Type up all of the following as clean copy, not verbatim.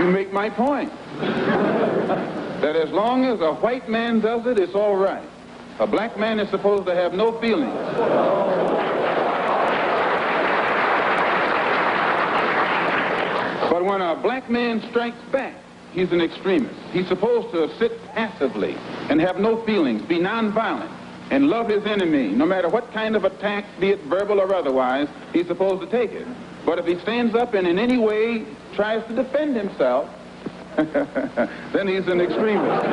You make my point. That as long as a white man does it, it's all right. A black man is supposed to have no feelings. But when a black man strikes back, he's an extremist. He's supposed to sit passively and have no feelings, be nonviolent, and love his enemy. No matter what kind of attack, be it verbal or otherwise, he's supposed to take it. But if he stands up and in any way tries to defend himself, then he's an extremist.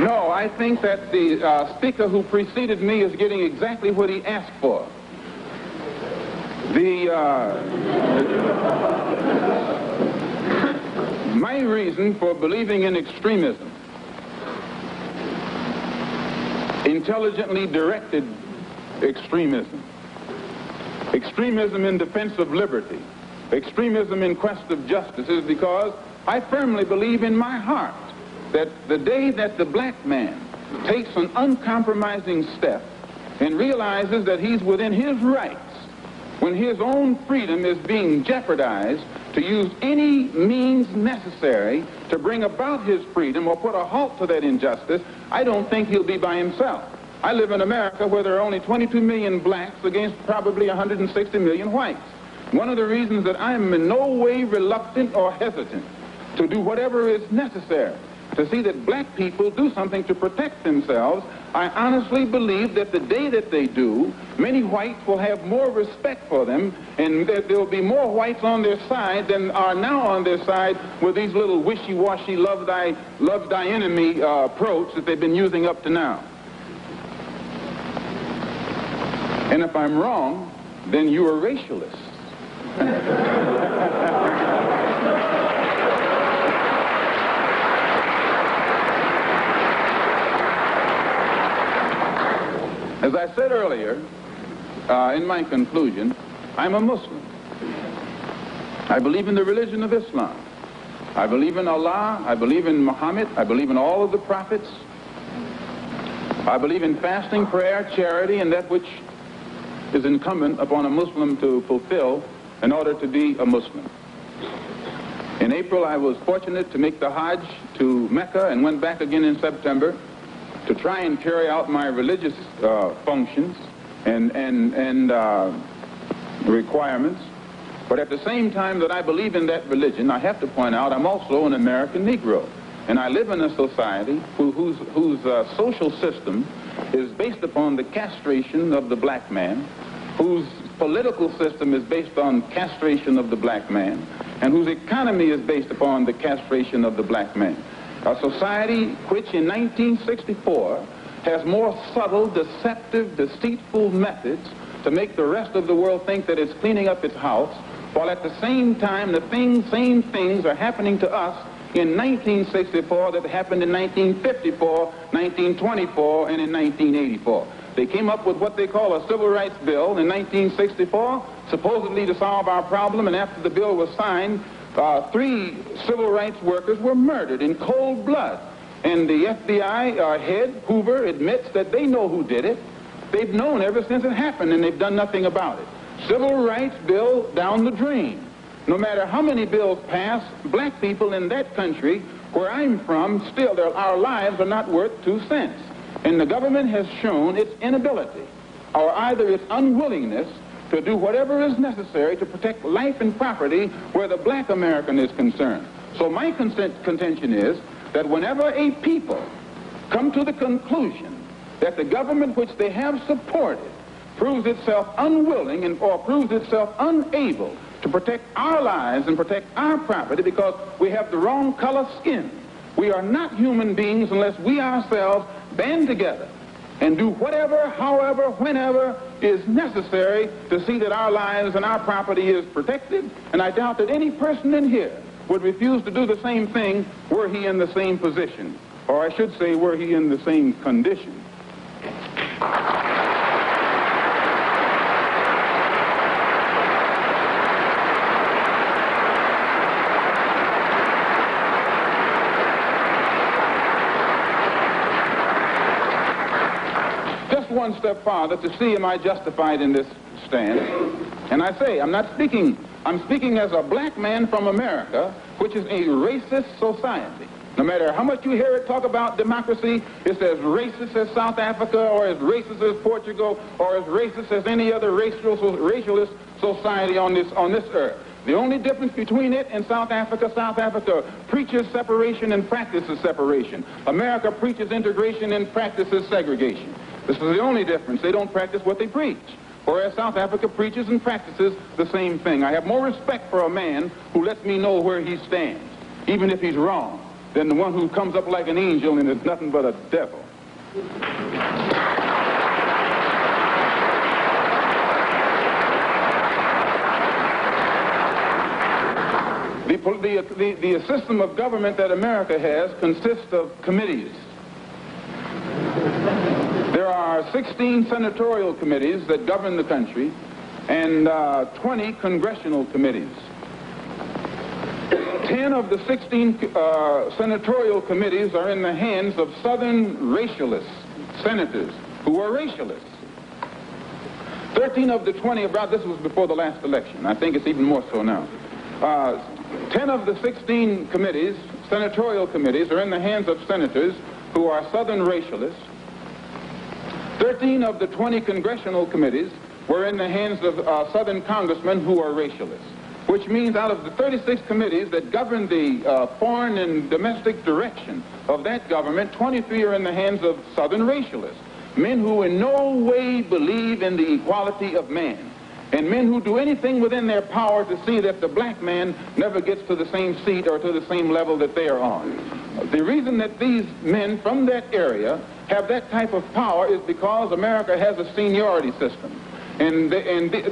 No, I think that the speaker who preceded me is getting exactly what he asked for. My reason for believing in extremism, intelligently directed extremism, extremism in defense of liberty, extremism in quest of justice, is because I firmly believe in my heart that the day that the black man takes an uncompromising step and realizes that he's within his rights, when his own freedom is being jeopardized, to use any means necessary to bring about his freedom or put a halt to that injustice, I don't think he'll be by himself. I live in America where there are only 22 million blacks against probably 160 million whites. One of the reasons that I'm in no way reluctant or hesitant to do whatever is necessary to see that black people do something to protect themselves, I honestly believe that the day that they do, many whites will have more respect for them, and that there will be more whites on their side than are now on their side with these little wishy-washy love thy enemy approach that they've been using up to now. And if I'm wrong, then you are racialists. As I said earlier, in my conclusion, I'm a Muslim. I believe in the religion of Islam. I believe in Allah. I believe in Muhammad. I believe in all of the prophets. I believe in fasting, prayer, charity, and that which is incumbent upon a Muslim to fulfill in order to be a Muslim. In April, I was fortunate to make the Hajj to Mecca and went back again in September to try and carry out my religious functions and requirements. But at the same time that I believe in that religion, I have to point out I'm also an American Negro. And I live in a society whose social system is based upon the castration of the black man, whose political system is based on castration of the black man, and whose economy is based upon the castration of the black man. A society which in 1964 has more subtle, deceptive, deceitful methods to make the rest of the world think that it's cleaning up its house, while at the same time the same things are happening to us in 1964 that happened in 1954, 1924, and in 1984. They came up with what they call a civil rights bill in 1964, supposedly to solve our problem, and after the bill was signed, 3 civil rights workers were murdered in cold blood. And the FBI head, Hoover, admits that they know who did it. They've known ever since it happened, and they've done nothing about it. Civil rights bill down the drain. No matter how many bills pass, black people in that country, where I'm from, still our lives are not worth 2 cents. And the government has shown its inability, or either its unwillingness, to do whatever is necessary to protect life and property where the black American is concerned. So my contention is that whenever a people come to the conclusion that the government which they have supported proves itself unwilling or proves itself unable to protect our lives and protect our property because we have the wrong color skin, we are not human beings unless we ourselves band together and do whatever, however, whenever is necessary to see that our lives and our property is protected. And I doubt that any person in here would refuse to do the same thing were he in the same position, or I should say were he in the same condition. one step farther to see am I justified in this stand. And I say, I'm speaking as a black man from America, which is a racist society. No matter how much you hear it talk about democracy, it's as racist as South Africa, or as racist as Portugal, or as racist as any other racialist society on this earth. The only difference between it and South Africa preaches separation and practices separation. America preaches integration and practices segregation. This is the only difference. They don't practice what they preach. Whereas South Africa preaches and practices the same thing. I have more respect for a man who lets me know where he stands, even if he's wrong, than the one who comes up like an angel and is nothing but a devil. The system of government that America has consists of committees. There are 16 senatorial committees that govern the country and 20 congressional committees. 10 of the 16 senatorial committees are in the hands of Southern racialist senators who are racialists. 13 of the 20, this was before the last election. I think it's even more so now. 10 of the 16 committees, senatorial committees, are in the hands of senators who are Southern racialists. 13 of the 20 congressional committees were in the hands of Southern congressmen who are racialists, which means out of the 36 committees that govern the foreign and domestic direction of that government, 23 are in the hands of Southern racialists, men who in no way believe in the equality of man, and men who do anything within their power to see that the black man never gets to the same seat or to the same level that they are on. The reason that these men from that area have that type of power is because America has a seniority system. And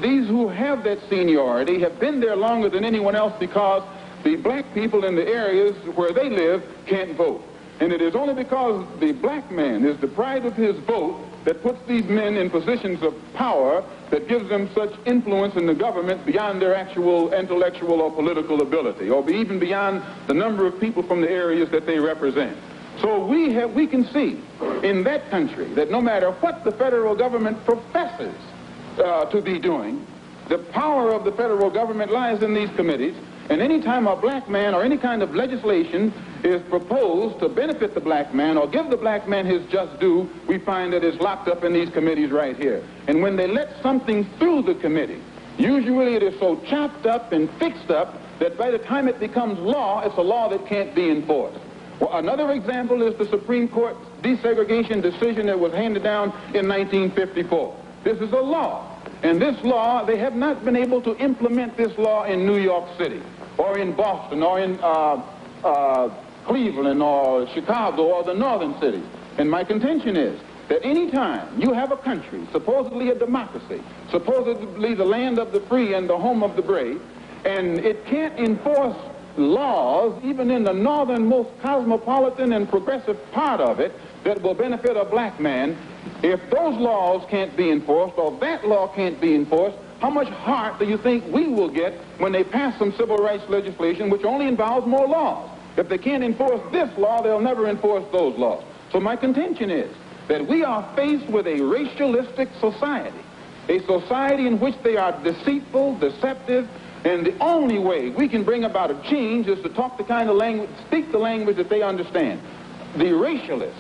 these who have that seniority have been there longer than anyone else because the black people in the areas where they live can't vote. And it is only because the black man is deprived of his vote that puts these men in positions of power that gives them such influence in the government beyond their actual intellectual or political ability, or even beyond the number of people from the areas that they represent. So we can see in that country that no matter what the federal government professes to be doing, the power of the federal government lies in these committees. And any time a black man or any kind of legislation is proposed to benefit the black man or give the black man his just due, we find that it's locked up in these committees right here. And when they let something through the committee, usually it is so chopped up and fixed up that by the time it becomes law, it's a law that can't be enforced. Well, another example is the Supreme Court desegregation decision that was handed down in 1954. This is a law. And this law, they have not been able to implement this law in New York City or in Boston or in Cleveland or Chicago or the northern cities. And my contention is that any time you have a country, supposedly a democracy, supposedly the land of the free and the home of the brave, and it can't enforce laws, even in the northernmost cosmopolitan and progressive part of it, that will benefit a black man, if those laws can't be enforced or that law can't be enforced, how much heart do you think we will get when they pass some civil rights legislation which only involves more laws? If they can't enforce this law, they'll never enforce those laws. So my contention is that we are faced with a racialistic society, a society in which they are deceitful, deceptive, and the only way we can bring about a change is to talk the kind of language, speak the language that they understand. The racialist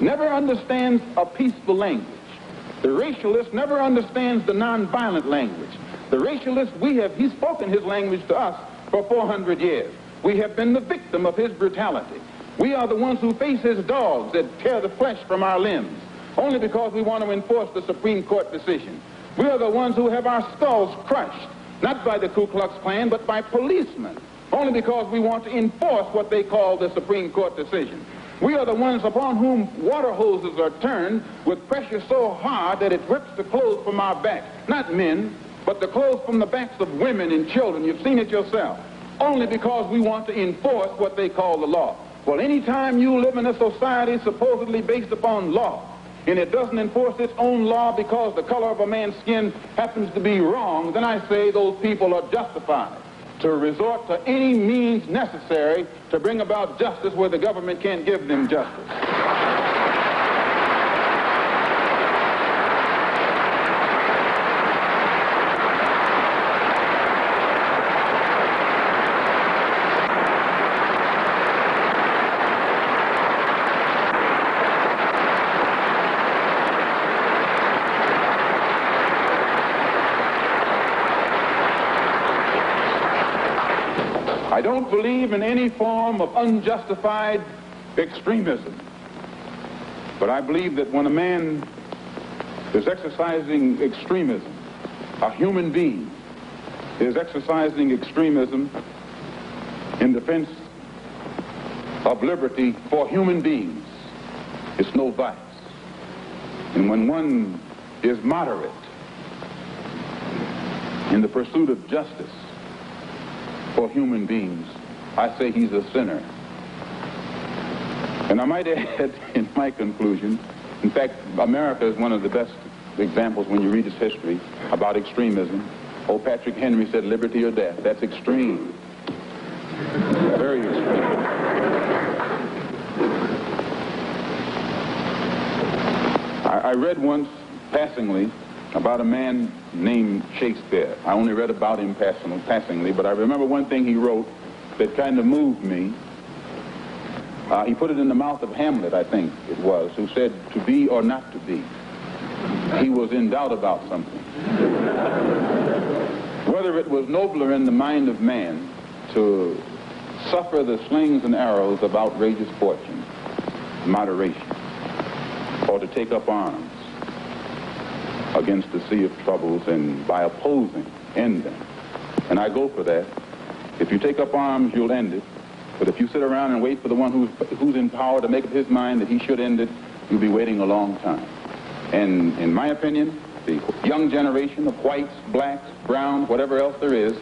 never understands a peaceful language. The racialist never understands the nonviolent language. The racialist, he's spoken his language to us for 400 years. We have been the victim of his brutality. We are the ones who face his dogs that tear the flesh from our limbs, only because we want to enforce the Supreme Court decision. We are the ones who have our skulls crushed, not by the Ku Klux Klan, but by policemen, only because we want to enforce what they call the Supreme Court decision. We are the ones upon whom water hoses are turned with pressure so hard that it rips the clothes from our backs. Not men, but the clothes from the backs of women and children. You've seen it yourself. Only because we want to enforce what they call the law. Well, anytime you live in a society supposedly based upon law, and it doesn't enforce its own law because the color of a man's skin happens to be wrong, then I say those people are justified to resort to any means necessary to bring about justice where the government can't give them justice. don't believe in any form of unjustified extremism. But I believe that when a man is exercising extremism, a human being is exercising extremism in defense of liberty for human beings, it's no vice. And when one is moderate in the pursuit of justice for human beings, I say he's a sinner. And I might add in my conclusion, in fact, America is one of the best examples when you read its history about extremism. Old Patrick Henry said liberty or death. That's extreme. Very extreme. I read once, passingly, about a man named Shakespeare. I only read about him passingly, but I remember one thing he wrote that kind of moved me. He put it in the mouth of Hamlet, I think it was, who said, to be or not to be. He was in doubt about something. Whether it was nobler in the mind of man to suffer the slings and arrows of outrageous fortune, moderation, or to take up arms against the sea of troubles and by opposing, end them. And I go for that. If you take up arms, you'll end it. But if you sit around and wait for the one who's in power to make up his mind that he should end it, you'll be waiting a long time. And in my opinion, the young generation of whites, blacks, browns, whatever else there is,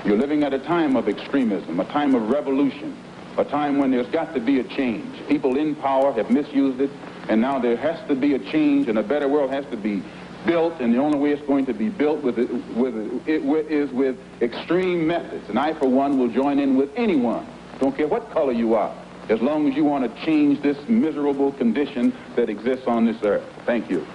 you're living at a time of extremism, a time of revolution, a time when there's got to be a change. People in power have misused it, and now there has to be a change, and a better world has to be built, and the only way it's going to be built is with extreme methods. And I, for one, will join in with anyone, don't care what color you are, as long as you want to change this miserable condition that exists on this earth. Thank you.